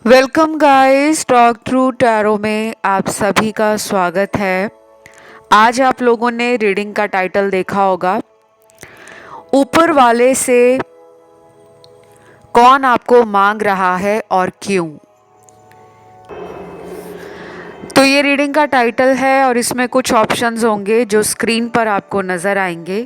Welcome guys, talk true tarot में आप सभी का स्वागत है। आज आप लोगों ने रीडिंग का टाइटल देखा होगा, ऊपर वाले से कौन आपको मांग रहा है और क्यों। तो ये रीडिंग का टाइटल है और इसमें कुछ ऑप्शंस होंगे जो स्क्रीन पर आपको नज़र आएंगे।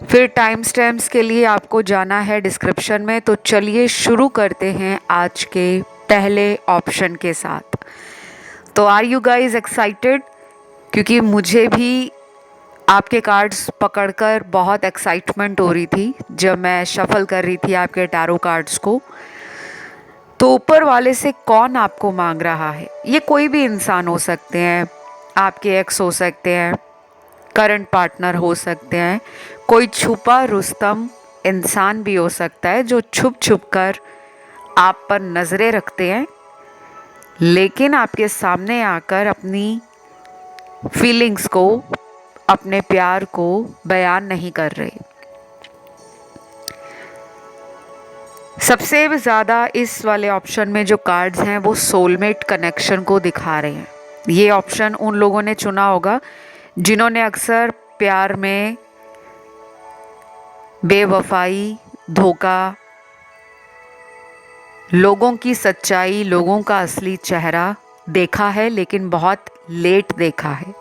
फिर टाइम स्टैम्प्स के लिए आपको जाना है डिस्क्रिप्शन में। तो चलिए शुरू करते हैं आज के पहले ऑप्शन के साथ। तो आर यू गाइज एक्साइटेड? क्योंकि मुझे भी आपके कार्ड्स पकड़कर बहुत एक्साइटमेंट हो रही थी जब मैं शफल कर रही थी आपके टैरो कार्ड्स को। तो ऊपर वाले से कौन आपको मांग रहा है? ये कोई भी इंसान हो सकते हैं, आपके एक्स हो सकते हैं, करंट पार्टनर हो सकते हैं, कोई छुपा रुस्तम इंसान भी हो सकता है जो छुप छुप कर आप पर नज़रें रखते हैं, लेकिन आपके सामने आकर अपनी फीलिंग्स को, अपने प्यार को बयान नहीं कर रहे। सबसे ज़्यादा इस वाले ऑप्शन में जो कार्ड्स हैं वो सोलमेट कनेक्शन को दिखा रहे हैं। ये ऑप्शन उन लोगों ने चुना होगा जिन्होंने अक्सर प्यार में बेवफाई, धोखा, लोगों की सच्चाई, लोगों का असली चेहरा देखा है, लेकिन बहुत लेट देखा है।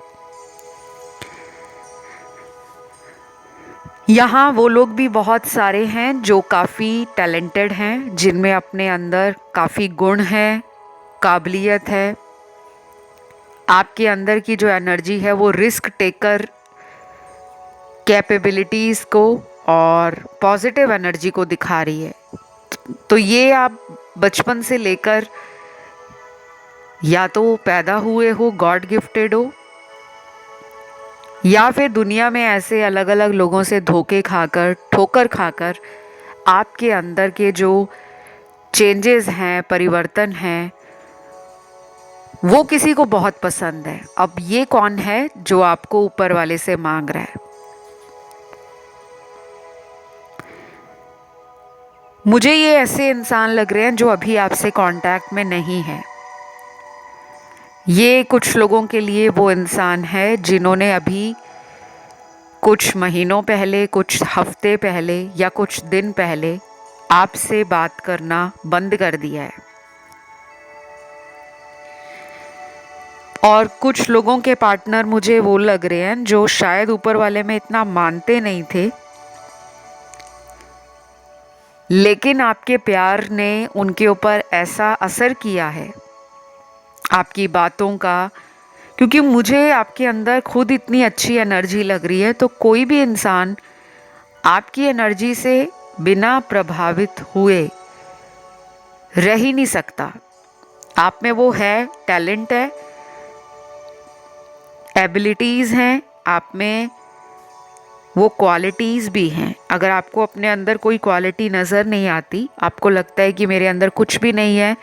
यहाँ वो लोग भी बहुत सारे हैं जो काफ़ी टैलेंटेड हैं, जिनमें अपने अंदर काफ़ी गुण हैं, काबिलियत है। आपके अंदर की जो एनर्जी है वो रिस्क टेकर कैपेबिलिटीज़ को और पॉजिटिव एनर्जी को दिखा रही है। तो ये आप बचपन से लेकर या तो पैदा हुए हो, गॉड गिफ्टेड हो, या फिर दुनिया में ऐसे अलग अलग लोगों से धोखे खाकर, ठोकर खाकर आपके अंदर के जो चेंजेस हैं, परिवर्तन हैं, वो किसी को बहुत पसंद है। अब ये कौन है जो आपको ऊपर वाले से मांग रहा है? मुझे ये ऐसे इंसान लग रहे हैं जो अभी आपसे कांटेक्ट में नहीं है। ये कुछ लोगों के लिए वो इंसान है जिन्होंने अभी कुछ महीनों पहले, कुछ हफ्ते पहले या कुछ दिन पहले आपसे बात करना बंद कर दिया है। और कुछ लोगों के पार्टनर मुझे वो लग रहे हैं जो शायद ऊपर वाले में इतना मानते नहीं थे, लेकिन आपके प्यार ने उनके ऊपर ऐसा असर किया है, आपकी बातों का। क्योंकि मुझे आपके अंदर खुद इतनी अच्छी एनर्जी लग रही है, तो कोई भी इंसान आपकी एनर्जी से बिना प्रभावित हुए रह ही नहीं सकता। आप में वो है, टैलेंट है, एबिलिटीज़ हैं, आप में वो क्वालिटीज़ भी हैं। अगर आपको अपने अंदर कोई क्वालिटी नज़र नहीं आती, आपको लगता है कि मेरे अंदर कुछ भी नहीं है,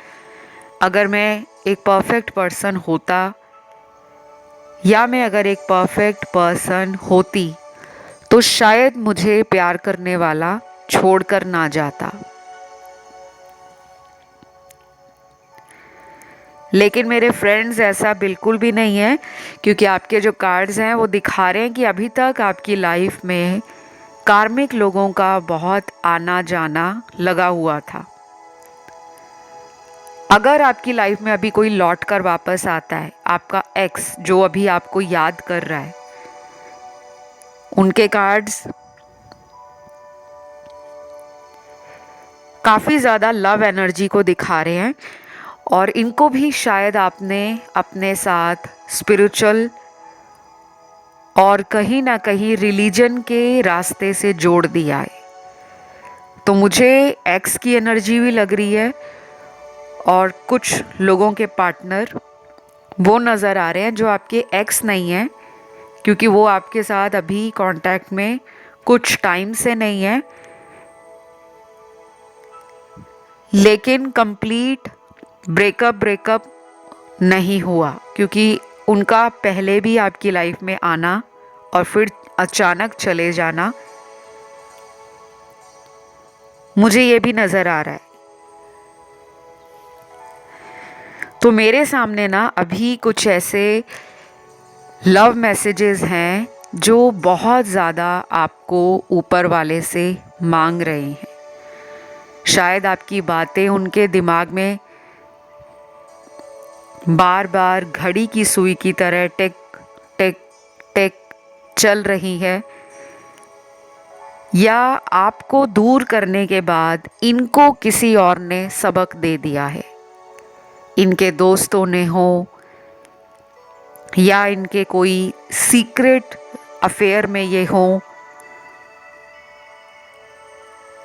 अगर मैं एक परफेक्ट पर्सन होता या मैं अगर एक परफेक्ट पर्सन होती तो शायद मुझे प्यार करने वाला छोड़कर ना जाता। लेकिन मेरे फ्रेंड्स ऐसा बिल्कुल भी नहीं है, क्योंकि आपके जो कार्ड्स हैं वो दिखा रहे हैं कि अभी तक आपकी लाइफ में कार्मिक लोगों का बहुत आना जाना लगा हुआ था। अगर आपकी लाइफ में अभी कोई लौट कर वापस आता है, आपका एक्स जो अभी आपको याद कर रहा है, उनके कार्ड्स काफ़ी ज़्यादा लव एनर्जी को दिखा रहे हैं और इनको भी शायद आपने अपने साथ स्पिरिचुअल और कहीं ना कहीं रिलीजन के रास्ते से जोड़ दिया है। तो मुझे एक्स की एनर्जी भी लग रही है और कुछ लोगों के पार्टनर वो नज़र आ रहे हैं जो आपके एक्स नहीं हैं, क्योंकि वो आपके साथ अभी कांटेक्ट में कुछ टाइम से नहीं है, लेकिन कंप्लीट ब्रेकअप नहीं हुआ, क्योंकि उनका पहले भी आपकी लाइफ में आना और फिर अचानक चले जाना मुझे ये भी नज़र आ रहा है। तो मेरे सामने ना अभी कुछ ऐसे लव मैसेजेस हैं जो बहुत ज़्यादा आपको ऊपर वाले से मांग रहे हैं। शायद आपकी बातें उनके दिमाग में बार बार घड़ी की सुई की तरह टिक टिक टिक चल रही है, या आपको दूर करने के बाद इनको किसी और ने सबक दे दिया है। इनके दोस्तों ने हो, या इनके कोई सीक्रेट अफेयर में ये हो,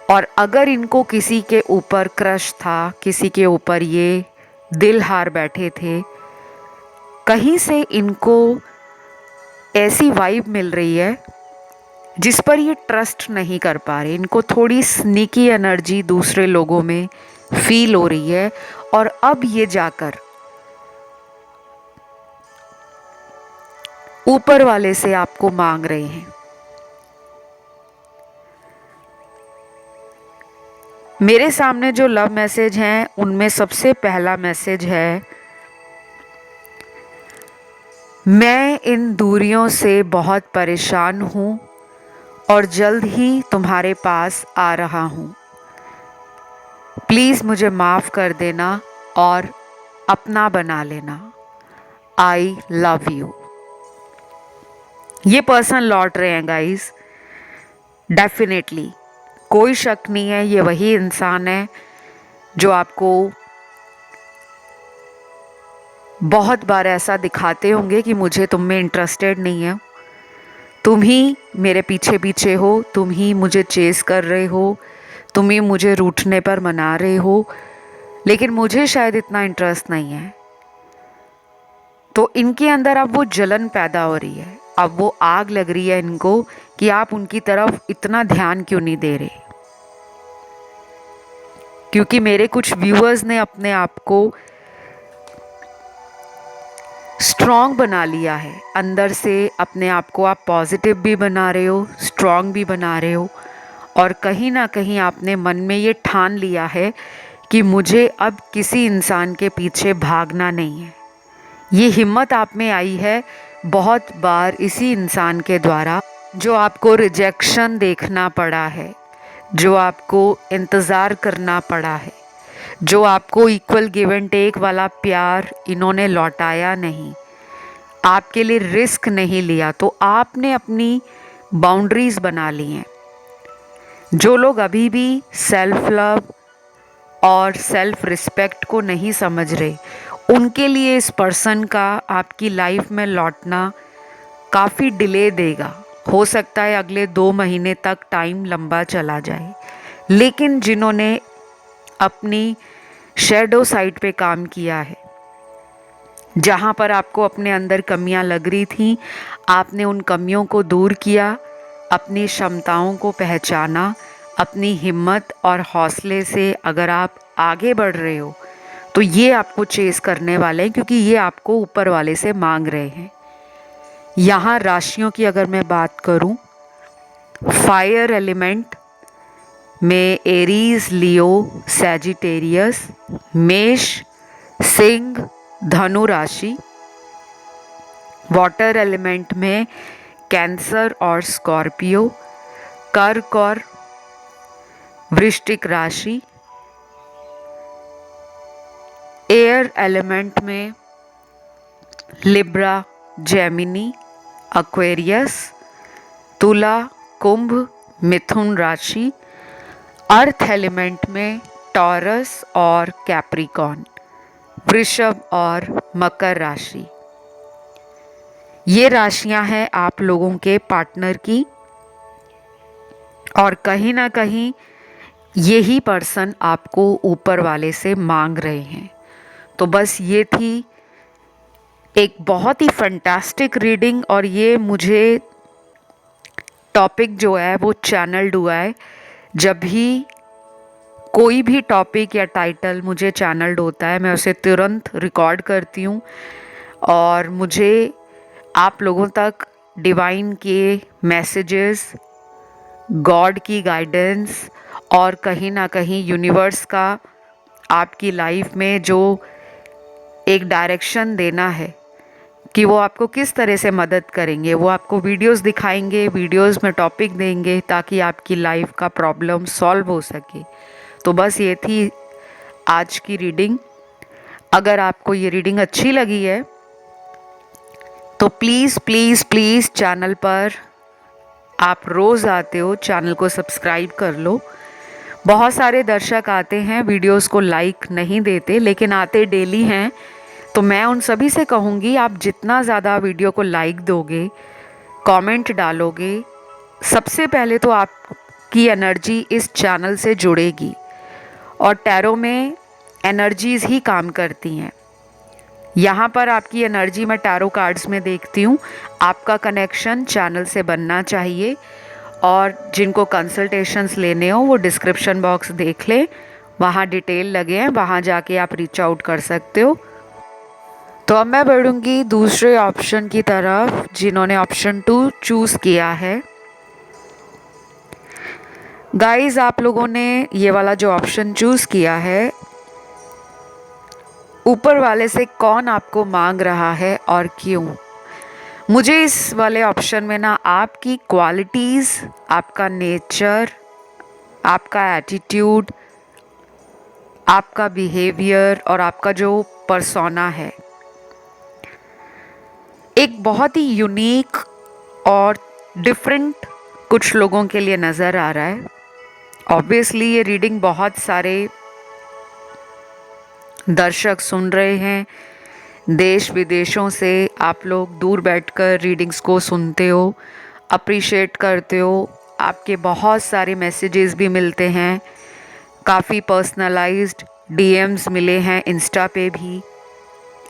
और अगर इनको किसी के ऊपर क्रश था, किसी के ऊपर ये दिल हार बैठे थे, कहीं से इनको ऐसी वाइब मिल रही है जिस पर ये ट्रस्ट नहीं कर पा रहे। इनको थोड़ी स्नीकी एनर्जी दूसरे लोगों में फील हो रही है, और अब ये जाकर ऊपर वाले से आपको मांग रहे हैं। मेरे सामने जो लव मैसेज हैं उनमें सबसे पहला मैसेज है, मैं इन दूरियों से बहुत परेशान हूँ और जल्द ही तुम्हारे पास आ रहा हूँ। प्लीज़ मुझे माफ़ कर देना और अपना बना लेना। I love you. ये पर्सन लौट रहे हैं गाइस, डेफिनेटली कोई शक नहीं है, ये वही इंसान है जो आपको बहुत बार ऐसा दिखाते होंगे कि मुझे तुम में इंटरेस्टेड नहीं है, तुम ही मेरे पीछे पीछे हो, तुम ही मुझे चेस कर रहे हो, तुम ही मुझे रूठने पर मना रहे हो, लेकिन मुझे शायद इतना इंटरेस्ट नहीं है। तो इनके अंदर अब वो जलन पैदा हो रही है, अब वो आग लग रही है इनको कि आप उनकी तरफ इतना ध्यान क्यों नहीं दे रहे। क्योंकि मेरे कुछ व्यूअर्स ने अपने आप को स्ट्रॉन्ग बना लिया है, अंदर से अपने आप को आप पॉजिटिव भी बना रहे हो, स्ट्रॉन्ग भी बना रहे हो, और कहीं ना कहीं आपने मन में ये ठान लिया है कि मुझे अब किसी इंसान के पीछे भागना नहीं है। ये हिम्मत आप में आई है बहुत बार इसी इंसान के द्वारा, जो आपको रिजेक्शन देखना पड़ा है, जो आपको इंतज़ार करना पड़ा है, जो आपको इक्वल गिव एंड टेक वाला प्यार इन्होंने लौटाया नहीं, आपके लिए रिस्क नहीं लिया, तो आपने अपनी बाउंड्रीज बना ली हैं। जो लोग अभी भी सेल्फ लव और सेल्फ रिस्पेक्ट को नहीं समझ रहे, उनके लिए इस पर्सन का आपकी लाइफ में लौटना काफ़ी डिले देगा। हो सकता है अगले 2 महीने तक टाइम लंबा चला जाए, लेकिन जिन्होंने अपनी शैडो साइड पे काम किया है, जहाँ पर आपको अपने अंदर कमियां लग रही थी, आपने उन कमियों को दूर किया, अपनी क्षमताओं को पहचाना, अपनी हिम्मत और हौसले से अगर आप आगे बढ़ रहे हो तो ये आपको चेस करने वाले हैं, क्योंकि ये आपको ऊपर वाले से मांग रहे हैं। यहाँ राशियों की अगर मैं बात करूँ, फायर एलिमेंट में एरीज, लियो, सैजिटेरियस, मेष, सिंह, धनु राशि। वाटर एलिमेंट में कैंसर और स्कॉर्पियो, कर्क और वृश्चिक राशि। एयर एलिमेंट में लिब्रा, जेमिनी, एक्वेरियस, तुला, कुंभ, मिथुन राशि। अर्थ एलिमेंट में टॉरस और कैप्रिकॉर्न, वृषभ और मकर राशि। ये राशियां हैं आप लोगों के पार्टनर की, और कहीं ना कहीं यही पर्सन आपको ऊपर वाले से मांग रहे हैं। तो बस ये थी एक बहुत ही फैंटास्टिक रीडिंग, और ये मुझे टॉपिक जो है वो चैनल्ड हुआ है। जब भी कोई भी टॉपिक या टाइटल मुझे चैनल्ड होता है, मैं उसे तुरंत रिकॉर्ड करती हूँ, और मुझे आप लोगों तक डिवाइन के मैसेजेस, गॉड की गाइडेंस, और कहीं ना कहीं यूनिवर्स का आपकी लाइफ में जो एक डायरेक्शन देना है कि वो आपको किस तरह से मदद करेंगे। वो आपको वीडियोस दिखाएंगे, वीडियोस में टॉपिक देंगे ताकि आपकी लाइफ का प्रॉब्लम सॉल्व हो सके। तो बस ये थी आज की रीडिंग। अगर आपको ये रीडिंग अच्छी लगी है तो प्लीज़ प्लीज़ प्लीज़ चैनल पर, आप रोज़ आते हो, चैनल को सब्सक्राइब कर लो। बहुत सारे दर्शक आते हैं, वीडियोस को लाइक नहीं देते, लेकिन आते डेली हैं। तो मैं उन सभी से कहूँगी, आप जितना ज़्यादा वीडियो को लाइक दोगे, कमेंट डालोगे, सबसे पहले तो आपकी एनर्जी इस चैनल से जुड़ेगी। और टैरो में एनर्जीज़ ही काम करती हैं। यहाँ पर आपकी एनर्जी मैं टैरो कार्ड्स में देखती हूँ। आपका कनेक्शन चैनल से बनना चाहिए। और जिनको कंसल्टेशंस लेने हो वो डिस्क्रिप्शन बॉक्स देख लें, वहाँ डिटेल लगे हैं, वहाँ जाके आप रीच आउट कर सकते हो। तो अब मैं बढ़ूँगी दूसरे ऑप्शन की तरफ, जिन्होंने ऑप्शन 2 चूज़ किया है। गाइस, आप लोगों ने ये वाला जो ऑप्शन चूज़ किया है, ऊपर वाले से कौन आपको मांग रहा है और क्यों? मुझे इस वाले ऑप्शन में ना आपकी क्वालिटीज़, आपका नेचर, आपका एटीट्यूड, आपका बिहेवियर और आपका जो पर्सोना है, एक बहुत ही यूनिक और डिफरेंट कुछ लोगों के लिए नज़र आ रहा है। ऑब्वियसली ये रीडिंग बहुत सारे दर्शक सुन रहे हैं, देश विदेशों से आप लोग दूर बैठकर रीडिंग्स को सुनते हो, अप्रिशिएट करते हो। आपके बहुत सारे मैसेजेस भी मिलते हैं, काफ़ी पर्सनलाइज्ड डीएम्स मिले हैं इंस्टा पे भी,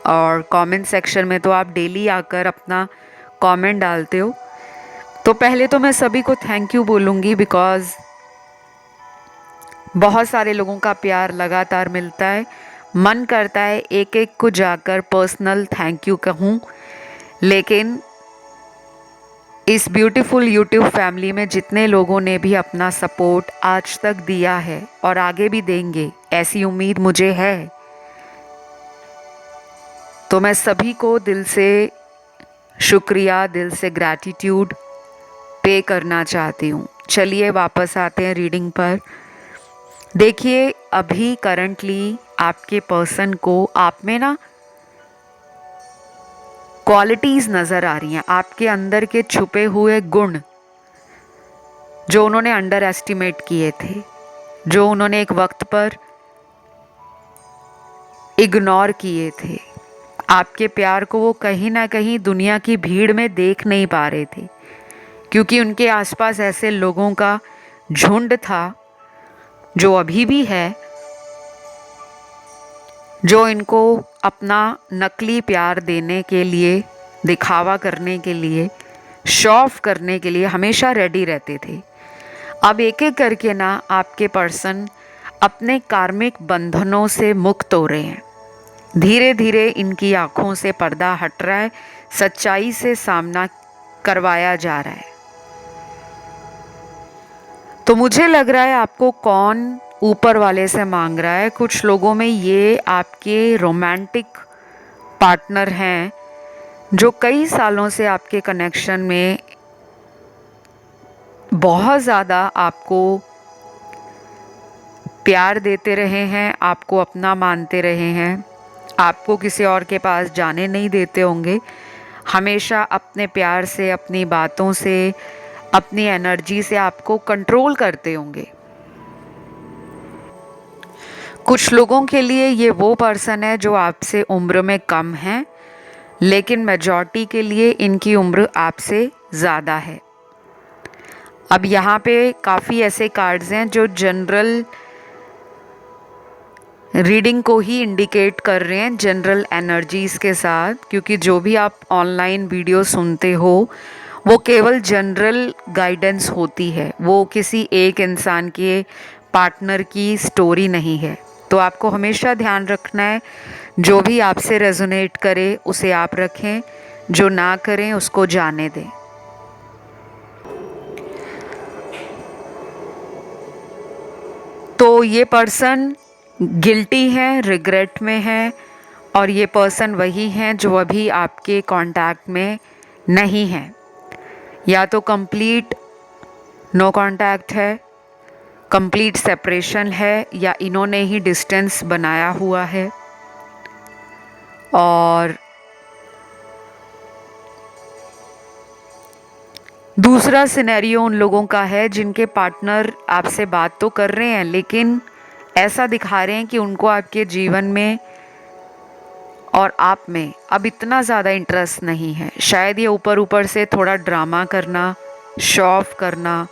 और कमेंट सेक्शन में तो आप डेली आकर अपना कमेंट डालते हो। तो पहले तो मैं सभी को थैंक यू बोलूँगी, बिकॉज़ बहुत सारे लोगों का प्यार लगातार मिलता है। मन करता है एक एक को जाकर पर्सनल थैंक यू कहूँ, लेकिन इस ब्यूटीफुल यूट्यूब फैमिली में जितने लोगों ने भी अपना सपोर्ट आज तक दिया है और आगे भी देंगे, ऐसी उम्मीद मुझे है। तो मैं सभी को दिल से शुक्रिया, दिल से ग्रैटिट्यूड पे करना चाहती हूँ। चलिए वापस आते हैं रीडिंग पर। देखिए, अभी करंटली आपके पर्सन को आप में ना क्वालिटीज़ नज़र आ रही हैं, आपके अंदर के छुपे हुए गुण जो उन्होंने अंडर एस्टिमेट किए थे, जो उन्होंने एक वक्त पर इग्नोर किए थे। आपके प्यार को वो कहीं ना कहीं दुनिया की भीड़ में देख नहीं पा रहे थे, क्योंकि उनके आसपास ऐसे लोगों का झुंड था, जो अभी भी है, जो इनको अपना नकली प्यार देने के लिए, दिखावा करने के लिए, शो ऑफ करने के लिए हमेशा रेडी रहते थे। अब एक एक करके ना आपके पर्सन अपने कार्मिक बंधनों से मुक्त हो रहे हैं। धीरे धीरे इनकी आँखों से पर्दा हट रहा है, सच्चाई से सामना करवाया जा रहा है। तो मुझे लग रहा है आपको कौन ऊपर वाले से मांग रहा है। कुछ लोगों में ये आपके रोमांटिक पार्टनर हैं, जो कई सालों से आपके कनेक्शन में बहुत ज़्यादा आपको प्यार देते रहे हैं, आपको अपना मानते रहे हैं, आपको किसी और के पास जाने नहीं देते होंगे, हमेशा अपने प्यार से, अपनी बातों से, अपनी एनर्जी से आपको कंट्रोल करते होंगे। कुछ लोगों के लिए ये वो पर्सन है जो आपसे उम्र में कम है, लेकिन मेजॉरिटी के लिए इनकी उम्र आपसे ज़्यादा है। अब यहाँ पे काफ़ी ऐसे कार्ड्स हैं जो जनरल रीडिंग को ही इंडिकेट कर रहे हैं, जनरल एनर्जीज़ के साथ, क्योंकि जो भी आप ऑनलाइन वीडियो सुनते हो वो केवल जनरल गाइडेंस होती है, वो किसी एक इंसान के पार्टनर की स्टोरी नहीं है। तो आपको हमेशा ध्यान रखना है, जो भी आपसे रेजोनेट करे उसे आप रखें, जो ना करें उसको जाने दें। तो ये पर्सन गिल्टी है, रिग्रेट में है, और ये पर्सन वही हैं जो अभी आपके कांटेक्ट में नहीं हैं, या तो कंप्लीट नो कांटेक्ट है, कंप्लीट सेपरेशन है, या इन्होंने ही डिस्टेंस बनाया हुआ है। और दूसरा सिनेरियो उन लोगों का है जिनके पार्टनर आपसे बात तो कर रहे हैं, लेकिन ऐसा दिखा रहे हैं कि उनको आपके जीवन में और आप में अब इतना ज़्यादा इंटरेस्ट नहीं है। शायद ये ऊपर ऊपर से थोड़ा ड्रामा करना, शो ऑफ करना,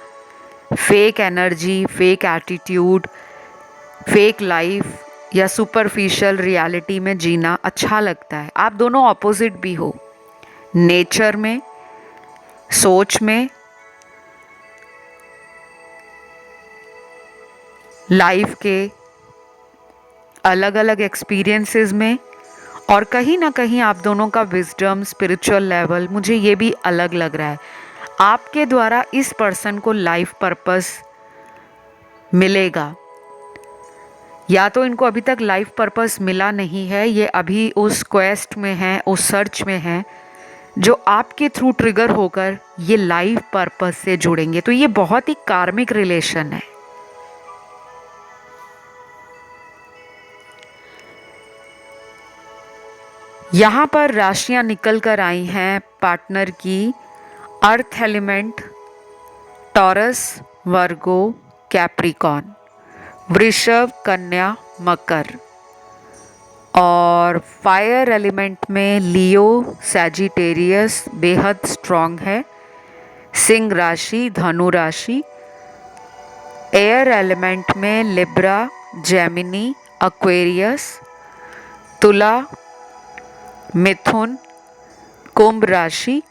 fake energy, fake attitude, fake life या सुपरफिशियल रियलिटी में जीना अच्छा लगता है। आप दोनों ऑपोजिट भी हो, नेचर में, सोच में, लाइफ के अलग अलग एक्सपीरियंसेस में, और कहीं ना कहीं आप दोनों का विजडम, स्पिरिचुअल लेवल मुझे ये भी अलग लग रहा है। आपके द्वारा इस पर्सन को लाइफ पर्पस मिलेगा, या तो इनको अभी तक लाइफ पर्पस मिला नहीं है, ये अभी उस क्वेस्ट में हैं, उस सर्च में हैं जो आपके थ्रू ट्रिगर होकर ये लाइफ पर्पस से जुड़ेंगे। तो ये बहुत ही कार्मिक रिलेशन है। यहाँ पर राशियां निकल कर आई हैं पार्टनर की, अर्थ एलिमेंट टॉरस, वर्गो, कैप्रिकॉन, वृषभ, कन्या, मकर, और फायर एलिमेंट में लियो, सैजिटेरियस बेहद स्ट्रॉन्ग है, सिंह राशि, धनु राशि, एयर एलिमेंट में लिब्रा, जेमिनी, एक्वेरियस, तुला, मिथुन, कुंभ राशि,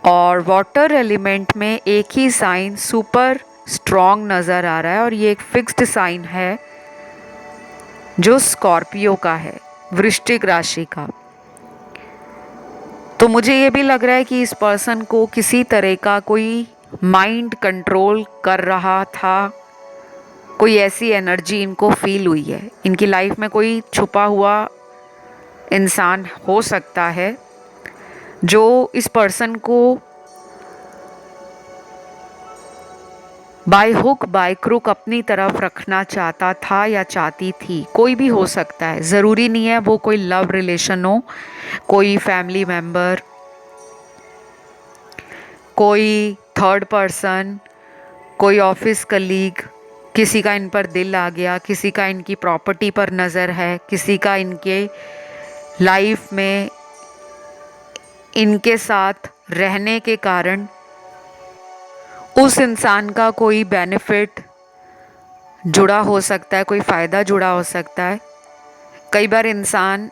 और वाटर एलिमेंट में एक ही साइन सुपर स्ट्रॉन्ग नज़र आ रहा है, और ये एक फिक्स्ड साइन है जो स्कॉर्पियो का है, वृश्चिक राशि का। तो मुझे ये भी लग रहा है कि इस पर्सन को किसी तरह का कोई माइंड कंट्रोल कर रहा था, कोई ऐसी एनर्जी इनको फील हुई है। इनकी लाइफ में कोई छुपा हुआ इंसान हो सकता है जो इस पर्सन को बाय हुक बाय क्रुक अपनी तरफ रखना चाहता था या चाहती थी। कोई भी हो सकता है, ज़रूरी नहीं है वो कोई लव रिलेशन हो, कोई फैमिली मेम्बर, कोई थर्ड पर्सन, कोई ऑफिस कलीग। किसी का इन पर दिल आ गया, किसी का इनकी प्रॉपर्टी पर नज़र है, किसी का इनके लाइफ में इनके साथ रहने के कारण उस इंसान का कोई बेनिफिट जुड़ा हो सकता है, कोई फ़ायदा जुड़ा हो सकता है। कई बार इंसान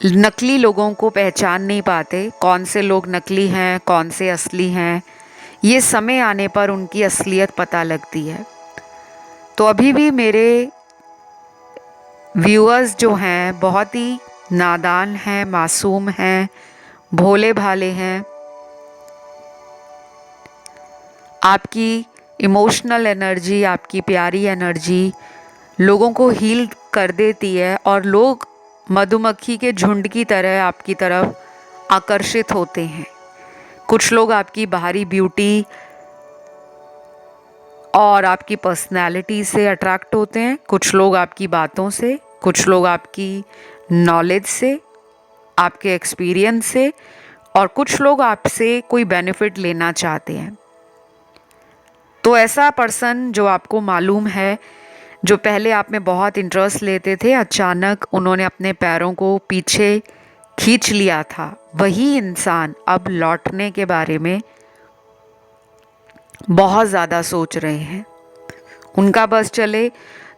नकली लोगों को पहचान नहीं पाते, कौन से लोग नकली हैं, कौन से असली हैं। ये समय आने पर उनकी असलियत पता लगती है। तो अभी भी मेरे व्यूअर्स जो हैं बहुत ही नादान हैं, मासूम हैं, भोले भाले हैं। आपकी इमोशनल एनर्जी, आपकी प्यारी एनर्जी लोगों को हील कर देती है, और लोग मधुमक्खी के झुंड की तरह आपकी तरफ आकर्षित होते हैं। कुछ लोग आपकी बाहरी ब्यूटी और आपकी पर्सनैलिटी से अट्रैक्ट होते हैं, कुछ लोग आपकी बातों से, कुछ लोग आपकी नॉलेज से, आपके एक्सपीरियंस से, और कुछ लोग आपसे कोई बेनिफिट लेना चाहते हैं। तो ऐसा पर्सन जो आपको मालूम है, जो पहले आप में बहुत इंटरेस्ट लेते थे, अचानक उन्होंने अपने पैरों को पीछे खींच लिया था, वही इंसान अब लौटने के बारे में बहुत ज़्यादा सोच रहे हैं। उनका बस चले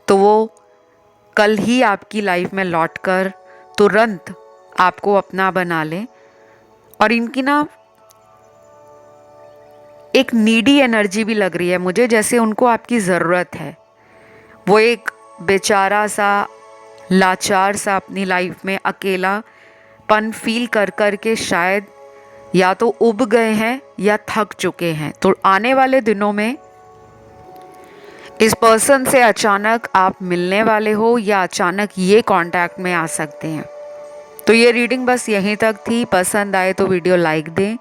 तो वो कल ही आपकी लाइफ में लौटकर तुरंत आपको अपना बना लें। और इनकी ना एक नीडी एनर्जी भी लग रही है मुझे, जैसे उनको आपकी ज़रूरत है। वो एक बेचारा सा, लाचार सा अपनी लाइफ में अकेलापन फील कर कर के शायद या तो उब गए हैं या थक चुके हैं। तो आने वाले दिनों में इस पर्सन से अचानक आप मिलने वाले हो या अचानक ये कांटेक्ट में आ सकते हैं। तो ये रीडिंग बस यहीं तक थी। पसंद आए तो वीडियो लाइक दें,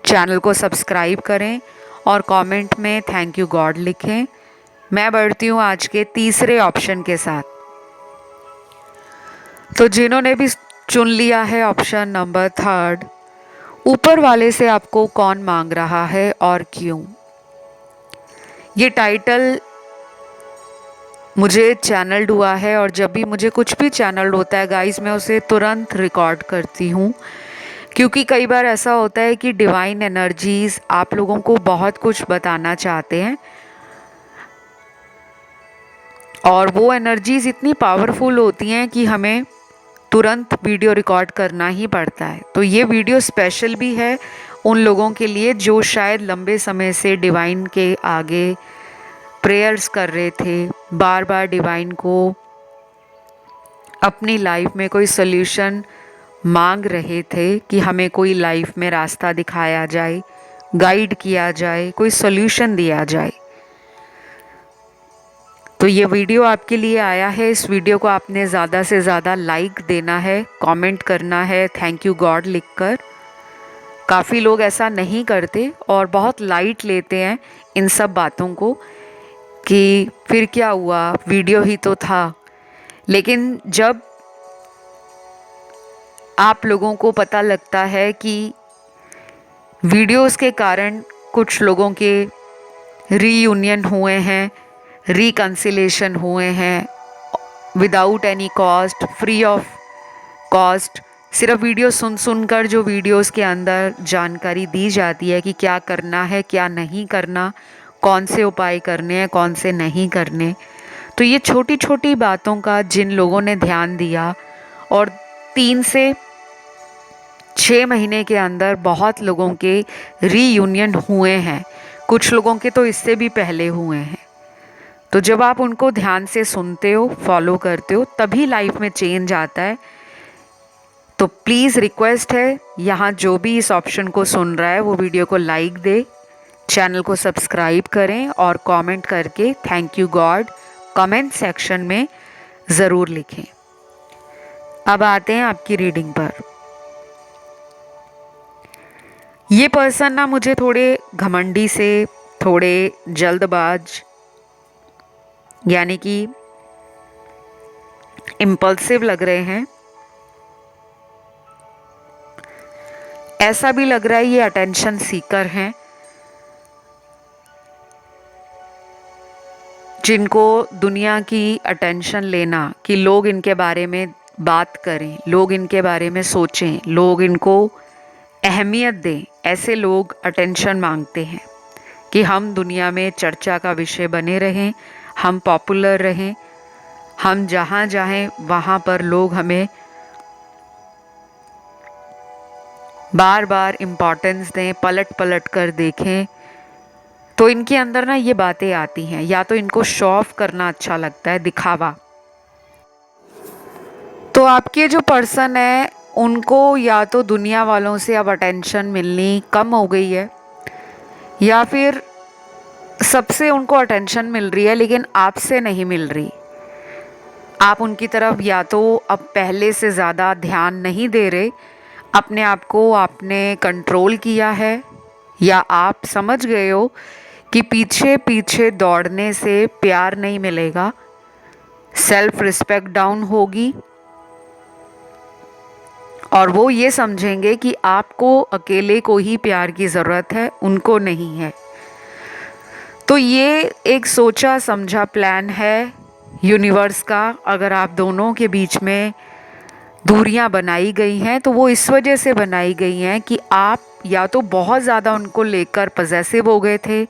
चैनल को सब्सक्राइब करें और कमेंट में थैंक यू गॉड लिखें। मैं बढ़ती हूँ आज के तीसरे ऑप्शन के साथ। तो जिन्होंने भी चुन लिया है ऑप्शन नंबर 3, ऊपर वाले से आपको कौन मांग रहा है और क्यों। ये टाइटल मुझे चैनल्ड हुआ है और जब भी मुझे कुछ भी चैनल्ड होता है गाइस, मैं उसे तुरंत रिकॉर्ड करती हूँ, क्योंकि कई बार ऐसा होता है कि डिवाइन एनर्जीज आप लोगों को बहुत कुछ बताना चाहते हैं और वो एनर्जीज इतनी पावरफुल होती हैं कि हमें तुरंत वीडियो रिकॉर्ड करना ही पड़ता है। तो ये वीडियो स्पेशल भी है उन लोगों के लिए जो शायद लंबे समय से डिवाइन के आगे प्रेयर्स कर रहे थे, बार बार डिवाइन को अपनी लाइफ में कोई सल्यूशन मांग रहे थे कि हमें कोई लाइफ में रास्ता दिखाया जाए, गाइड किया जाए, कोई सॉल्यूशन दिया जाए। तो ये वीडियो आपके लिए आया है। इस वीडियो को आपने ज़्यादा से ज़्यादा लाइक देना है, कमेंट करना है थैंक यू गॉड लिखकर। काफ़ी लोग ऐसा नहीं करते और बहुत लाइट लेते हैं इन सब बातों को कि फिर क्या हुआ, वीडियो ही तो था। लेकिन जब आप लोगों को पता लगता है कि वीडियोस के कारण कुछ लोगों के रीयूनियन हुए हैं, रिकन्सिलेशन हुए हैं without any cost, free of cost, सिर्फ वीडियो सुन सुनकर जो वीडियोस के अंदर जानकारी दी जाती है कि क्या करना है, क्या नहीं करना, कौन से उपाय करने हैं, कौन से नहीं करने। तो ये छोटी छोटी बातों का जिन लोगों ने ध्यान दिया और 3 से 6 महीने के अंदर बहुत लोगों के रीयूनियन हुए हैं, कुछ लोगों के तो इससे भी पहले हुए हैं। तो जब आप उनको ध्यान से सुनते हो, फॉलो करते हो, तभी लाइफ में चेंज आता है। तो प्लीज़ रिक्वेस्ट है, यहाँ जो भी इस ऑप्शन को सुन रहा है वो वीडियो को लाइक दे, चैनल को सब्सक्राइब करें और कमेंट करके thank you God comment section में ज़रूर लिखें। अब आते हैं आपकी रीडिंग पर। ये पर्सन ना मुझे थोड़े घमंडी से, थोड़े जल्दबाज, यानी कि इम्पल्सिव लग रहे हैं। ऐसा भी लग रहा है ये अटेंशन सीकर हैं, जिनको दुनिया की अटेंशन लेना, कि लोग इनके बारे में बात करें, लोग इनके बारे में सोचें, लोग इनको अहमियत दें, ऐसे लोग अटेंशन मांगते हैं कि हम दुनिया में चर्चा का विषय बने रहें, हम पॉपुलर रहें, हम जहाँ जाएं वहाँ पर लोग हमें बार बार इम्पोर्टेंस दें, पलट पलट कर देखें। तो इनके अंदर ना ये बातें आती हैं, या तो इनको शो ऑफ करना अच्छा लगता है, दिखावा। तो आपके जो पर्सन है उनको या तो दुनिया वालों से अब अटेंशन मिलनी कम हो गई है, या फिर सबसे उनको अटेंशन मिल रही है लेकिन आपसे नहीं मिल रही। आप उनकी तरफ या तो अब पहले से ज़्यादा ध्यान नहीं दे रहे, अपने आप को आपने कंट्रोल किया है, या आप समझ गए हो कि पीछे पीछे दौड़ने से प्यार नहीं मिलेगा, सेल्फ रिस्पेक्ट डाउन होगी और वो ये समझेंगे कि आपको अकेले को ही प्यार की ज़रूरत है, उनको नहीं है। तो ये एक सोचा समझा प्लान है यूनिवर्स का। अगर आप दोनों के बीच में दूरियां बनाई गई हैं तो वो इस वजह से बनाई गई हैं कि आप या तो बहुत ज़्यादा उनको लेकर पजेसिव हो गए थे,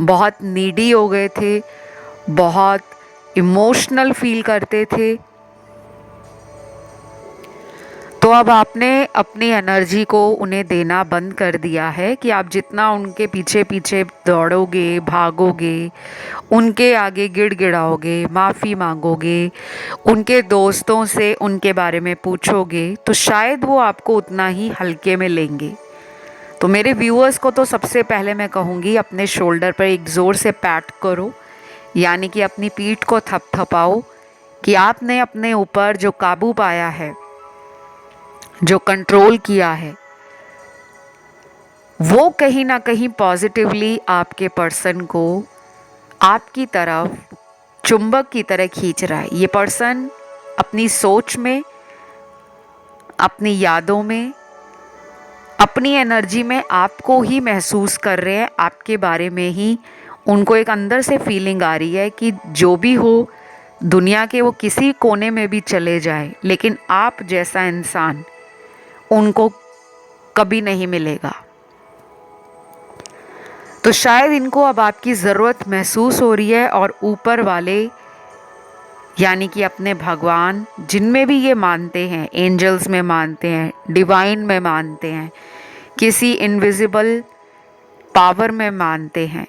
बहुत नीडी हो गए थे, बहुत इमोशनल फील करते थे। तो अब आपने अपनी एनर्जी को उन्हें देना बंद कर दिया है कि आप जितना उनके पीछे पीछे दौड़ोगे, भागोगे, उनके आगे गिड़गिड़ाओगे, माफ़ी मांगोगे, उनके दोस्तों से उनके बारे में पूछोगे, तो शायद वो आपको उतना ही हल्के में लेंगे। तो मेरे व्यूअर्स को तो सबसे पहले मैं कहूँगी अपने शोल्डर पर एक ज़ोर से पैट करो यानी कि अपनी पीठ को थपथपाओ कि आपने अपने ऊपर जो काबू पाया है, जो कंट्रोल किया है, वो कहीं ना कहीं पॉजिटिवली आपके पर्सन को आपकी तरफ चुंबक की तरह खींच रहा है। ये पर्सन अपनी सोच में, अपनी यादों में, अपनी एनर्जी में आपको ही महसूस कर रहे हैं, आपके बारे में ही उनको एक अंदर से फीलिंग आ रही है कि जो भी हो दुनिया के वो किसी कोने में भी चले जाए, लेकिन आप जैसा इंसान उनको कभी नहीं मिलेगा। तो शायद इनको अब आपकी ज़रूरत महसूस हो रही है और ऊपर वाले यानी कि अपने भगवान, जिनमें भी ये मानते हैं, एंजल्स में मानते हैं, डिवाइन में मानते हैं, किसी इनविजिबल पावर में मानते हैं,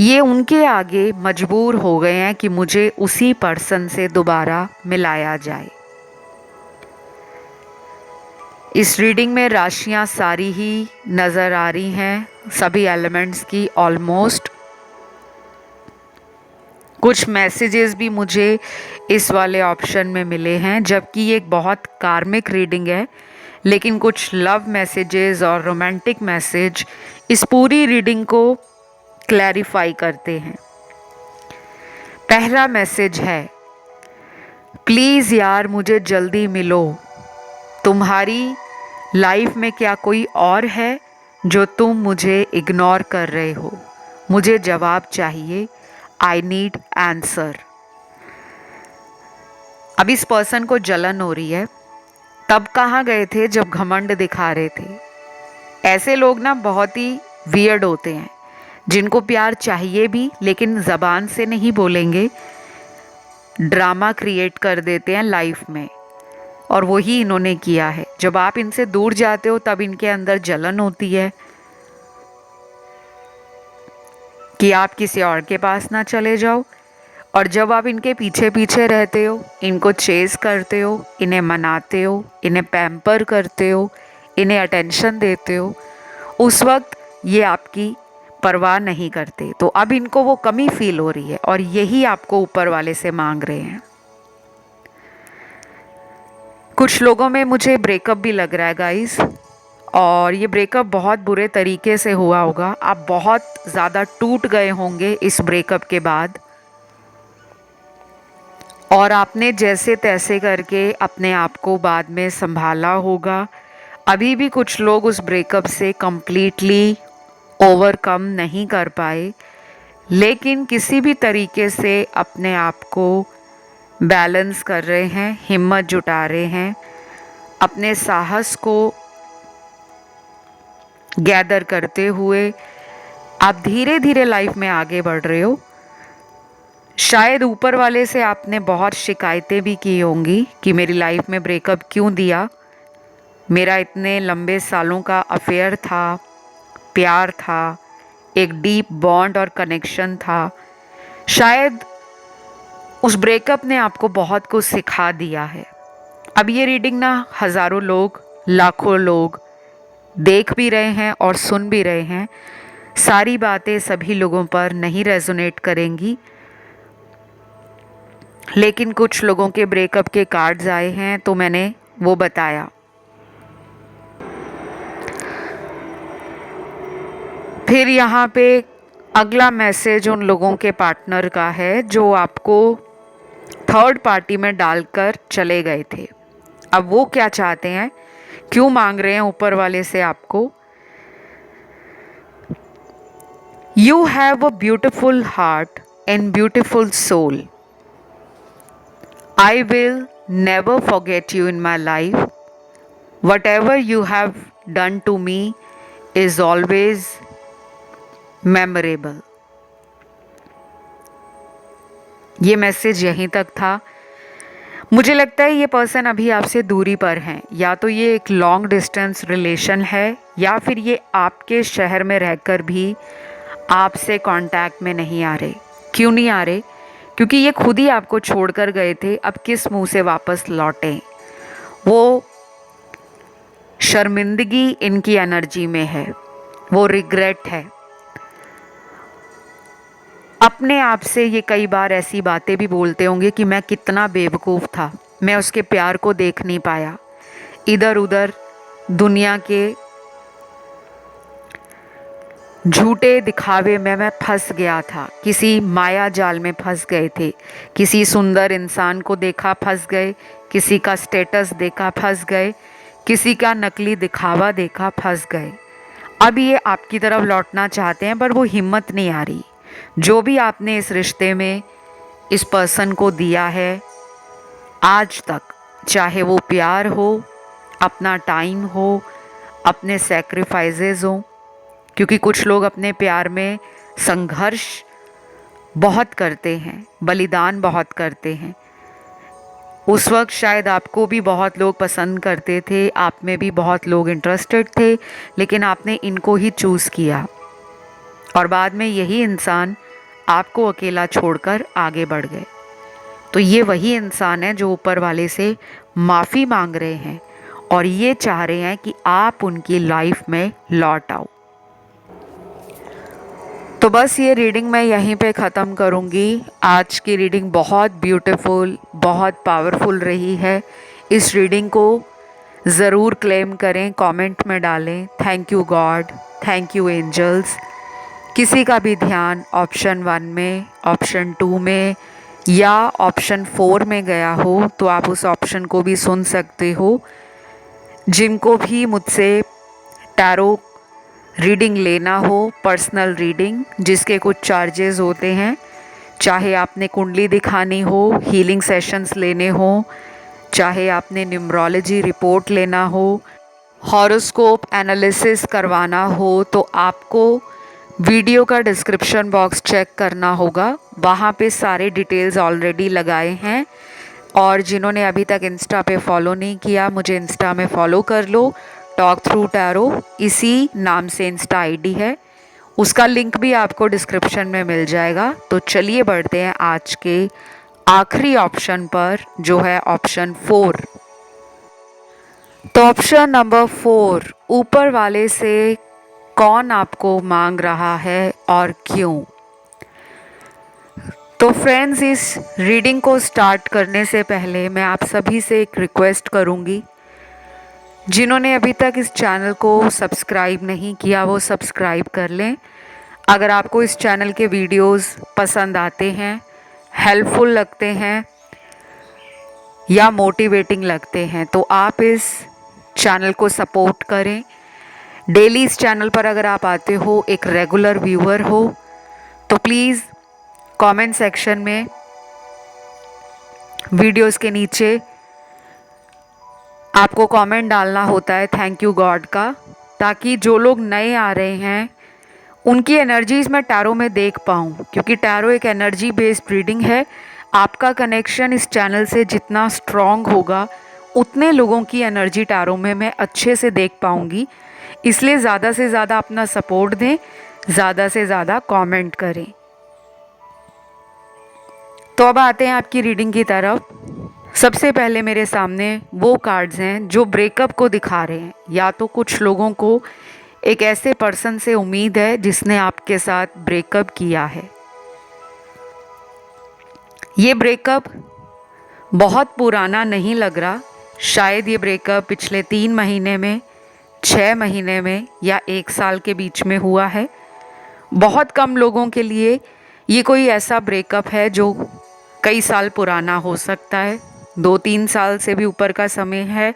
ये उनके आगे मजबूर हो गए हैं कि मुझे उसी पर्सन से दोबारा मिलाया जाए। इस रीडिंग में राशियां सारी ही नज़र आ रही हैं, सभी एलिमेंट्स की ऑलमोस्ट। कुछ मैसेजेस भी मुझे इस वाले ऑप्शन में मिले हैं, जबकि ये एक बहुत कार्मिक रीडिंग है, लेकिन कुछ लव मैसेजेस और रोमांटिक मैसेज इस पूरी रीडिंग को क्लैरिफाई करते हैं। पहला मैसेज है, प्लीज़ यार मुझे जल्दी मिलो। तुम्हारी लाइफ में क्या कोई और है जो तुम मुझे इग्नोर कर रहे हो? मुझे जवाब चाहिए। I need answer. अब इस पर्सन को जलन हो रही है। तब कहाँ गए थे जब घमंड दिखा रहे थे? ऐसे लोग ना बहुत ही वियर्ड होते हैं, जिनको प्यार चाहिए भी लेकिन ज़बान से नहीं बोलेंगे, ड्रामा क्रिएट कर देते हैं लाइफ में। और वही इन्होंने किया है। जब आप इनसे दूर जाते हो तब इनके अंदर जलन होती है कि आप किसी और के पास ना चले जाओ, और जब आप इनके पीछे पीछे रहते हो, इनको चेस करते हो, इन्हें मनाते हो, इन्हें पैम्पर करते हो, इन्हें अटेंशन देते हो, उस वक्त ये आपकी परवाह नहीं करते। तो अब इनको वो कमी फील हो रही है और यही आपको ऊपर वाले से मांग रहे हैं। कुछ लोगों में मुझे ब्रेकअप भी लग रहा है गाइस, और ये ब्रेकअप बहुत बुरे तरीके से हुआ होगा। आप बहुत ज़्यादा टूट गए होंगे इस ब्रेकअप के बाद, और आपने जैसे तैसे करके अपने आप को बाद में संभाला होगा। अभी भी कुछ लोग उस ब्रेकअप से कंप्लीटली ओवरकम नहीं कर पाए, लेकिन किसी भी तरीके से अपने आप को बैलेंस कर रहे हैं, हिम्मत जुटा रहे हैं, अपने साहस को गैदर करते हुए आप धीरे धीरे लाइफ में आगे बढ़ रहे हो। शायद ऊपर वाले से आपने बहुत शिकायतें भी की होंगी कि मेरी लाइफ में ब्रेकअप क्यों दिया, मेरा इतने लंबे सालों का अफेयर था, प्यार था, एक डीप बॉन्ड और कनेक्शन था। शायद उस ब्रेकअप ने आपको बहुत कुछ सिखा दिया है। अब ये रीडिंग ना हज़ारों लोग, लाखों लोग देख भी रहे हैं और सुन भी रहे हैं। सारी बातें सभी लोगों पर नहीं रेजोनेट करेंगी, लेकिन कुछ लोगों के ब्रेकअप के कार्ड्स आए हैं तो मैंने वो बताया। फिर यहाँ पे अगला मैसेज उन लोगों के पार्टनर का है जो आपको थर्ड पार्टी में डालकर चले गए थे। अब वो क्या चाहते हैं, क्यों मांग रहे हैं ऊपर वाले से आपको? You have a beautiful heart and beautiful soul. I will never forget you in my life. Whatever you have done to me is always memorable. ये मैसेज यहीं तक था। मुझे लगता है ये पर्सन अभी आपसे दूरी पर हैं, या तो ये एक लॉन्ग डिस्टेंस रिलेशन है, या फिर ये आपके शहर में रहकर भी आपसे कांटेक्ट में नहीं आ रहे। क्यों नहीं आ रहे? क्योंकि ये खुद ही आपको छोड़कर गए थे। अब किस मुंह से वापस लौटें? वो शर्मिंदगी इनकी एनर्जी में है, वो रिग्रेट है। अपने आप से ये कई बार ऐसी बातें भी बोलते होंगे कि मैं कितना बेवकूफ़ था, मैं उसके प्यार को देख नहीं पाया, इधर उधर दुनिया के झूठे दिखावे में मैं फंस गया था, किसी माया जाल में फंस गए थे, किसी सुंदर इंसान को देखा फंस गए, किसी का स्टेटस देखा फंस गए, किसी का नकली दिखावा देखा फंस गए। अब ये आपकी तरफ लौटना चाहते हैं पर वो हिम्मत नहीं आ रही। जो भी आपने इस रिश्ते में इस पर्सन को दिया है आज तक, चाहे वो प्यार हो, अपना टाइम हो, अपने सैक्रिफाइसेस हो, क्योंकि कुछ लोग अपने प्यार में संघर्ष बहुत करते हैं, बलिदान बहुत करते हैं। उस वक्त शायद आपको भी बहुत लोग पसंद करते थे, आप में भी बहुत लोग इंटरेस्टेड थे, लेकिन आपने इनको ही चूज़ किया और बाद में यही इंसान आपको अकेला छोड़कर आगे बढ़ गए। तो ये वही इंसान है जो ऊपर वाले से माफ़ी मांग रहे हैं और ये चाह रहे हैं कि आप उनकी लाइफ में लौट आओ। तो बस ये रीडिंग मैं यहीं पे ख़त्म करूँगी। आज की रीडिंग बहुत ब्यूटीफुल, बहुत पावरफुल रही है। इस रीडिंग को ज़रूर क्लेम करें, कमेंट में डालें thank you God, thank you angels. किसी का भी ध्यान ऑप्शन 1 में, ऑप्शन 2 में या ऑप्शन 4 में गया हो तो आप उस ऑप्शन को भी सुन सकते हो। जिनको भी मुझसे टैरो रीडिंग लेना हो, पर्सनल रीडिंग जिसके कुछ चार्जेस होते हैं, चाहे आपने कुंडली दिखानी हो, हीलिंग सेशंस लेने हो, चाहे आपने न्यूमरोलॉजी रिपोर्ट लेना हो, हॉरोस्कोप एनालिसिस करवाना हो, तो आपको वीडियो का डिस्क्रिप्शन बॉक्स चेक करना होगा। वहाँ पे सारे डिटेल्स ऑलरेडी लगाए हैं। और जिन्होंने अभी तक इंस्टा पे फॉलो नहीं किया, मुझे इंस्टा में फॉलो कर लो, टॉक थ्रू टैरो इसी नाम से इंस्टा आईडी है। उसका लिंक भी आपको डिस्क्रिप्शन में मिल जाएगा। तो चलिए बढ़ते हैं आज के आखिरी ऑप्शन पर, जो है ऑप्शन 4। तो ऑप्शन नंबर 4, ऊपर वाले से कौन आपको मांग रहा है और क्यों। तो फ्रेंड्स, इस रीडिंग को स्टार्ट करने से पहले मैं आप सभी से एक रिक्वेस्ट करूंगी, जिन्होंने अभी तक इस चैनल को सब्सक्राइब नहीं किया वो सब्सक्राइब कर लें। अगर आपको इस चैनल के वीडियोस पसंद आते हैं, हेल्पफुल लगते हैं या मोटिवेटिंग लगते हैं तो आप इस चैनल को सपोर्ट करें। डेली इस चैनल पर अगर आप आते हो, एक रेगुलर व्यूअर हो, तो प्लीज़ कमेंट सेक्शन में वीडियोस के नीचे आपको कमेंट डालना होता है थैंक यू गॉड का, ताकि जो लोग नए आ रहे हैं उनकी एनर्जीज मैं टैरो में देख पाऊँ, क्योंकि टैरो एक एनर्जी बेस्ड रीडिंग है। आपका कनेक्शन इस चैनल से जितना स्ट्रॉन्ग होगा उतने लोगों की एनर्जी टैरो में मैं अच्छे से देख पाऊँगी। इसलिए ज़्यादा से ज़्यादा अपना सपोर्ट दें, ज़्यादा से ज़्यादा कमेंट करें। तो अब आते हैं आपकी रीडिंग की तरफ। सबसे पहले मेरे सामने वो कार्ड्स हैं जो ब्रेकअप को दिखा रहे हैं। या तो कुछ लोगों को एक ऐसे पर्सन से उम्मीद है जिसने आपके साथ ब्रेकअप किया है। ये ब्रेकअप बहुत पुराना नहीं लग रहा, शायद ये ब्रेकअप पिछले 3 महीने में, 6 महीने में या 1 साल के बीच में हुआ है। बहुत कम लोगों के लिए ये कोई ऐसा ब्रेकअप है जो कई साल पुराना हो सकता है, 2-3 साल से भी ऊपर का समय है।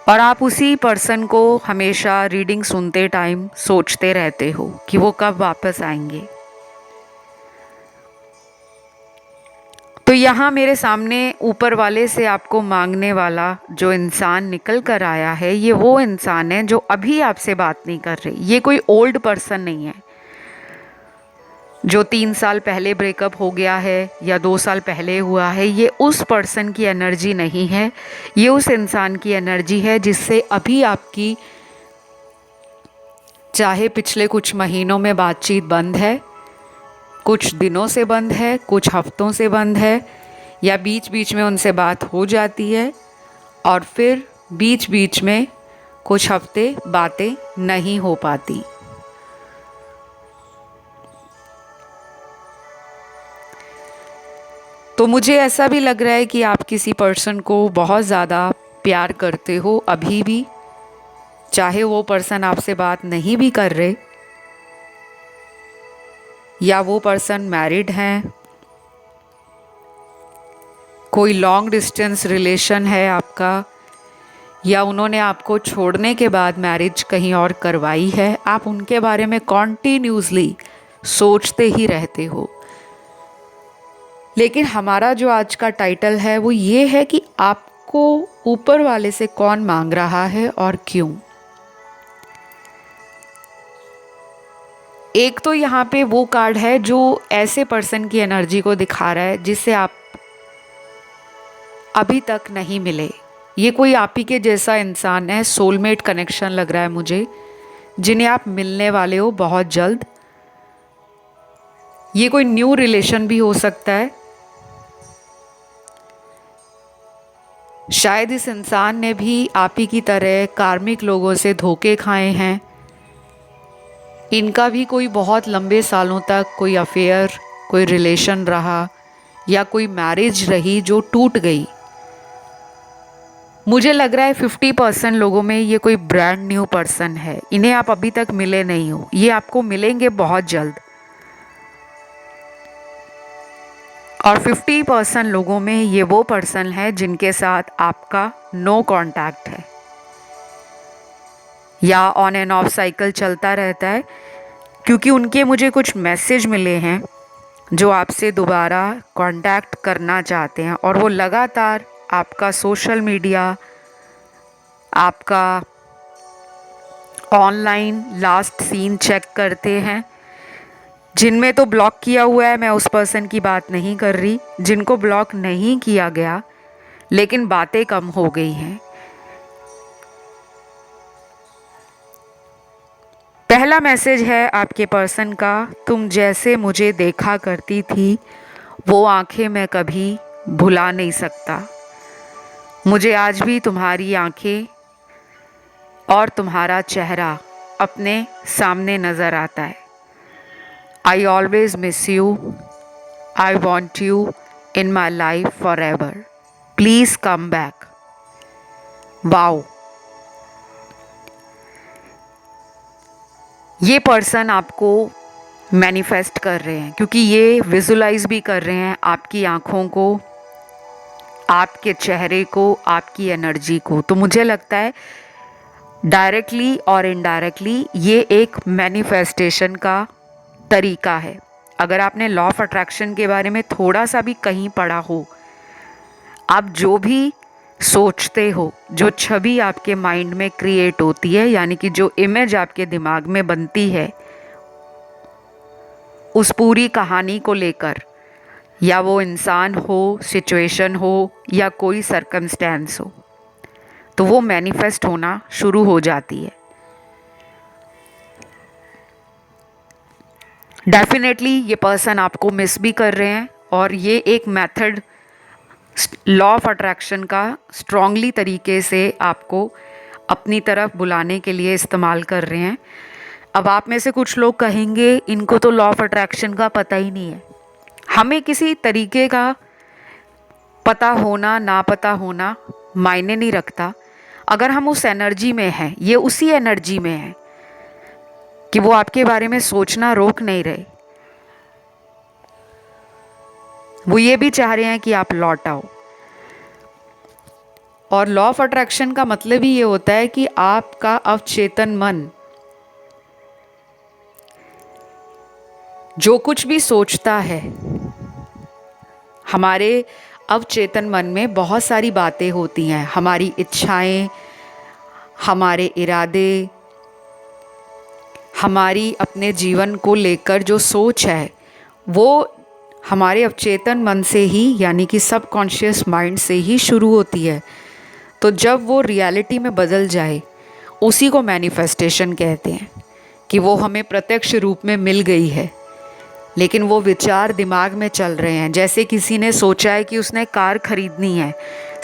और आप उसी पर्सन को हमेशा रीडिंग सुनते टाइम सोचते रहते हो कि वो कब वापस आएंगे। तो यहाँ मेरे सामने ऊपर वाले से आपको मांगने वाला जो इंसान निकल कर आया है, ये वो इंसान है जो अभी आपसे बात नहीं कर रही। ये कोई ओल्ड पर्सन नहीं है जो 3 साल पहले ब्रेकअप हो गया है या 2 साल पहले हुआ है। ये उस पर्सन की एनर्जी नहीं है, ये उस इंसान की एनर्जी है जिससे अभी आपकी चाहे पिछले कुछ महीनों में बातचीत बंद है, कुछ दिनों से बंद है, कुछ हफ्तों से बंद है, या बीच बीच में उनसे बात हो जाती है और फिर बीच बीच में कुछ हफ्ते बातें नहीं हो पाती। तो मुझे ऐसा भी लग रहा है कि आप किसी पर्सन को बहुत ज़्यादा प्यार करते हो अभी भी, चाहे वो पर्सन आपसे बात नहीं भी कर रहे, या वो पर्सन मैरिड हैं, कोई लॉन्ग डिस्टेंस रिलेशन है आपका, या उन्होंने आपको छोड़ने के बाद मैरिज कहीं और करवाई है, आप उनके बारे में कॉन्टिन्यूसली सोचते ही रहते हो। लेकिन हमारा जो आज का टाइटल है वो ये है कि आपको ऊपर वाले से कौन मांग रहा है और क्यों। एक तो यहाँ पे वो कार्ड है जो ऐसे पर्सन की एनर्जी को दिखा रहा है जिससे आप अभी तक नहीं मिले। ये कोई आप ही के जैसा इंसान है, सोलमेट कनेक्शन लग रहा है मुझे, जिन्हें आप मिलने वाले हो बहुत जल्द। ये कोई न्यू रिलेशन भी हो सकता है। शायद इस इंसान ने भी आप ही की तरह कार्मिक लोगों से धोखे खाए हैं। इनका भी कोई बहुत लंबे सालों तक कोई अफेयर, कोई रिलेशन रहा, या कोई मैरिज रही जो टूट गई। मुझे लग रहा है 50% लोगों में ये कोई ब्रांड न्यू पर्सन है। इन्हें आप अभी तक मिले नहीं हो, ये आपको मिलेंगे बहुत जल्द। और 50% लोगों में ये वो पर्सन है जिनके साथ आपका नो कांटेक्ट है, या ऑन एंड ऑफ साइकिल चलता रहता है, क्योंकि उनके मुझे कुछ मैसेज मिले हैं जो आपसे दोबारा कांटेक्ट करना चाहते हैं। और वो लगातार आपका सोशल मीडिया, आपका ऑनलाइन लास्ट सीन चेक करते हैं। जिनमें तो ब्लॉक किया हुआ है, मैं उस पर्सन की बात नहीं कर रही। जिनको ब्लॉक नहीं किया गया लेकिन बातें कम हो गई हैं। पहला मैसेज है आपके पर्सन का, तुम जैसे मुझे देखा करती थी वो आंखें मैं कभी भुला नहीं सकता। मुझे आज भी तुम्हारी आंखें और तुम्हारा चेहरा अपने सामने नज़र आता है। I always miss you. I want you in my life forever. Please come back. Wow, ये पर्सन आपको मैनिफेस्ट कर रहे हैं, क्योंकि ये विजुलाइज भी कर रहे हैं आपकी आँखों को, आपके चेहरे को, आपकी एनर्जी को। तो मुझे लगता है डायरेक्टली और इनडायरेक्टली ये एक मैनिफेस्टेशन का तरीका है। अगर आपने लॉ ऑफ अट्रैक्शन के बारे में थोड़ा सा भी कहीं पढ़ा हो, आप जो भी सोचते हो, जो छवि आपके माइंड में क्रिएट होती है, यानी कि जो इमेज आपके दिमाग में बनती है उस पूरी कहानी को लेकर, या वो इंसान हो, सिचुएशन हो, या कोई सर्कमस्टेंस हो, तो वो मैनिफेस्ट होना शुरू हो जाती है। डेफिनेटली ये पर्सन आपको मिस भी कर रहे हैं, और ये एक मेथड लॉ ऑफ अट्रैक्शन का स्ट्रांगली तरीके से आपको अपनी तरफ बुलाने के लिए इस्तेमाल कर रहे हैं। अब आप में से कुछ लोग कहेंगे इनको तो लॉ ऑफ अट्रैक्शन का पता ही नहीं है। हमें किसी तरीके का पता होना ना पता होना मायने नहीं रखता। अगर हम उस एनर्जी में हैं, ये उसी एनर्जी में है कि वो आपके बारे में सोचना रोक नहीं रहे। वो ये भी चाह रहे हैं कि आप लौट आओ। और लॉ ऑफ अट्रैक्शन का मतलब ही ये होता है कि आपका अवचेतन मन जो कुछ भी सोचता है, हमारे अवचेतन मन में बहुत सारी बातें होती हैं। हमारी इच्छाएं, हमारे इरादे, हमारी अपने जीवन को लेकर जो सोच है, वो हमारे अवचेतन मन से ही, यानी कि सबकॉन्शियस माइंड से ही शुरू होती है। तो जब वो रियलिटी में बदल जाए, उसी को मैनिफेस्टेशन कहते हैं, कि वो हमें प्रत्यक्ष रूप में मिल गई है, लेकिन वो विचार दिमाग में चल रहे हैं। जैसे किसी ने सोचा है कि उसने कार खरीदनी है,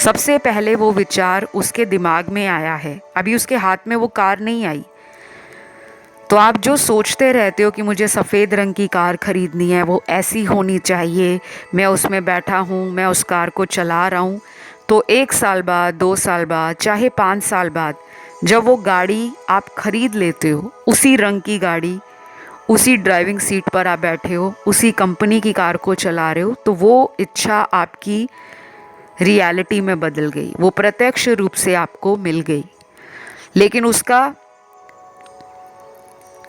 सबसे पहले वो विचार उसके दिमाग में आया है, अभी उसके हाथ में वो कार नहीं आई। तो आप जो सोचते रहते हो कि मुझे सफ़ेद रंग की कार ख़रीदनी है, वो ऐसी होनी चाहिए, मैं उसमें बैठा हूँ, मैं उस कार को चला रहा हूँ, तो 1 साल बाद, 2 साल बाद, चाहे 5 साल बाद जब वो गाड़ी आप ख़रीद लेते हो, उसी रंग की गाड़ी, उसी ड्राइविंग सीट पर आप बैठे हो, उसी कंपनी की कार को चला रहे हो, तो वो इच्छा आपकी रियलिटी में बदल गई, वो प्रत्यक्ष रूप से आपको मिल गई। लेकिन उसका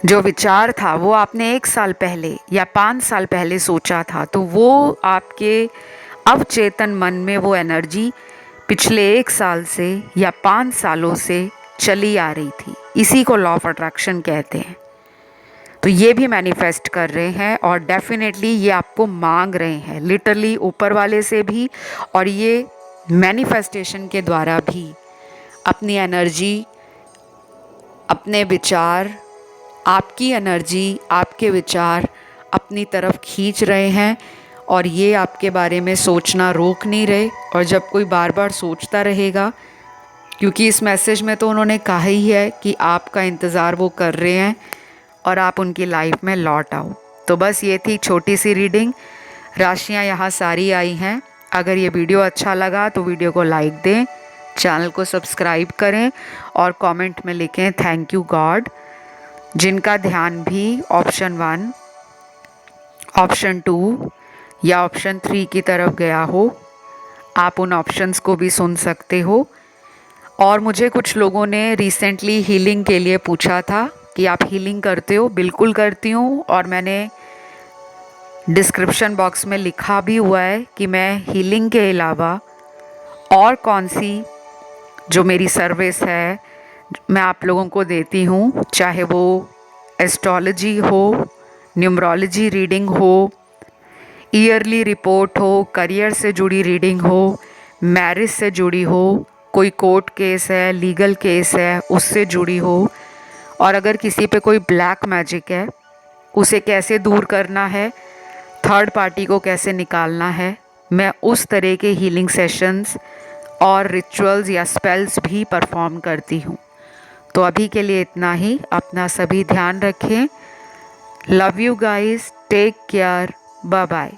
जो विचार था वो आपने 1 साल पहले या 5 साल पहले सोचा था, तो वो आपके अवचेतन मन में वो एनर्जी पिछले 1 साल से या 5 सालों से चली आ रही थी। इसी को लॉ ऑफ अट्रैक्शन कहते हैं। तो ये भी मैनिफेस्ट कर रहे हैं और डेफिनेटली ये आपको मांग रहे हैं, लिटरली ऊपर वाले से भी, और ये मैनिफेस्टेशन के द्वारा भी अपनी एनर्जी, अपने विचार, आपकी एनर्जी, आपके विचार अपनी तरफ खींच रहे हैं और ये आपके बारे में सोचना रोक नहीं रहे। और जब कोई बार बार सोचता रहेगा, क्योंकि इस मैसेज में तो उन्होंने कहा ही है कि आपका इंतज़ार वो कर रहे हैं और आप उनकी लाइफ में लौट आओ। तो बस ये थी छोटी सी रीडिंग। राशियाँ यहाँ सारी आई हैं। अगर ये वीडियो अच्छा लगा तो वीडियो को लाइक दें, चैनल को सब्सक्राइब करें और कमेंट में लिखें थैंक यू गॉड। जिनका ध्यान भी ऑप्शन 1, ऑप्शन 2 या ऑप्शन 3 की तरफ गया हो, आप उन ऑप्शंस को भी सुन सकते हो। और मुझे कुछ लोगों ने रिसेंटली हीलिंग के लिए पूछा था कि आप हीलिंग करते हो? बिल्कुल करती हूँ, और मैंने डिस्क्रिप्शन बॉक्स में लिखा भी हुआ है कि मैं हीलिंग के अलावा और कौन सी जो मेरी सर्विस है मैं आप लोगों को देती हूँ, चाहे वो एस्ट्रोलॉजी हो, न्यूमरोलॉजी रीडिंग हो, ईयरली रिपोर्ट हो, करियर से जुड़ी रीडिंग हो, मैरिज से जुड़ी हो, कोई कोर्ट केस है, लीगल केस है, उससे जुड़ी हो, और अगर किसी पे कोई ब्लैक मैजिक है उसे कैसे दूर करना है, थर्ड पार्टी को कैसे निकालना है, मैं उस तरह के हीलिंग सेशंस और रिचुअल्स या स्पेल्स भी परफॉर्म करती हूँ। तो अभी के लिए इतना ही। अपना सभी ध्यान रखें। Love you guys, take care, bye bye.